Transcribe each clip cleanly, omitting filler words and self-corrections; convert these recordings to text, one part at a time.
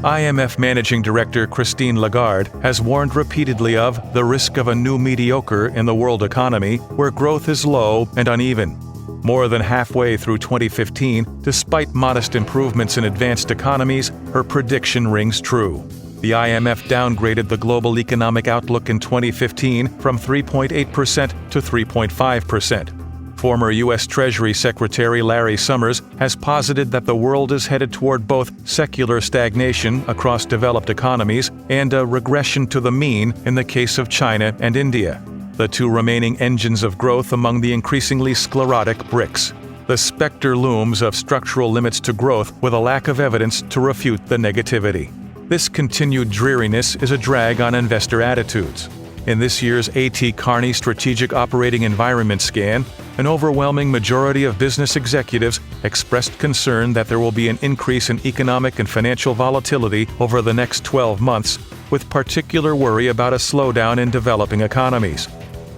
IMF Managing Director Christine Lagarde has warned repeatedly of the risk of a new mediocre in the world economy where growth is low and uneven. More than halfway through 2015, despite modest improvements in advanced economies, her prediction rings true. The IMF downgraded the global economic outlook in 2015 from 3.8% to 3.5%. Former U.S. Treasury Secretary Larry Summers has posited that the world is headed toward both secular stagnation across developed economies and a regression to the mean in the case of China and India, the two remaining engines of growth among the increasingly sclerotic BRICS. The specter looms of structural limits to growth with a lack of evidence to refute the negativity. This continued dreariness is a drag on investor attitudes. In this year's A.T. Kearney Strategic Operating Environment Scan, an overwhelming majority of business executives expressed concern that there will be an increase in economic and financial volatility over the next 12 months, with particular worry about a slowdown in developing economies.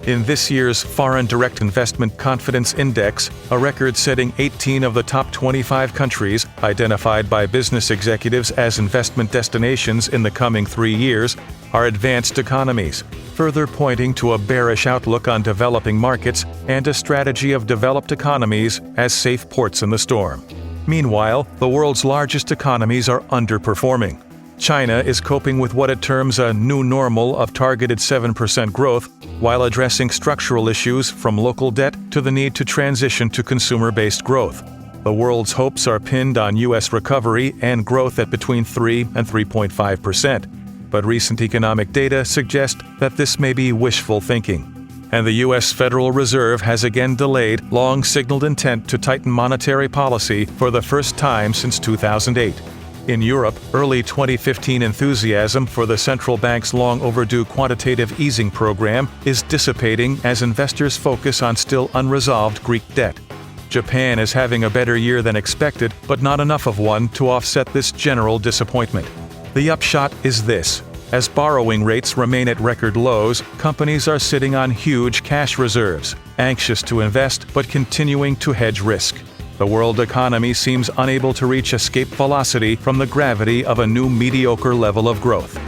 In this year's Foreign Direct Investment Confidence Index, a record-setting 18 of the top 25 countries identified by business executives as investment destinations in the coming 3 years are advanced economies, further pointing to a bearish outlook on developing markets and a strategy of developed economies as safe ports in the storm. Meanwhile, the world's largest economies are underperforming. China is coping with what it terms a new normal of targeted 7% growth, while addressing structural issues from local debt to the need to transition to consumer-based growth. The world's hopes are pinned on U.S. recovery and growth at between 3 and 3.5%, but recent economic data suggest that this may be wishful thinking. And the U.S. Federal Reserve has again delayed long-signaled intent to tighten monetary policy for the first time since 2008. In Europe, early 2015 enthusiasm for the central bank's long-overdue quantitative easing program is dissipating as investors focus on still unresolved Greek debt. Japan is having a better year than expected, but not enough of one to offset this general disappointment. The upshot is this: as borrowing rates remain at record lows, companies are sitting on huge cash reserves, anxious to invest but continuing to hedge risk. The world economy seems unable to reach escape velocity from the gravity of a new mediocre level of growth.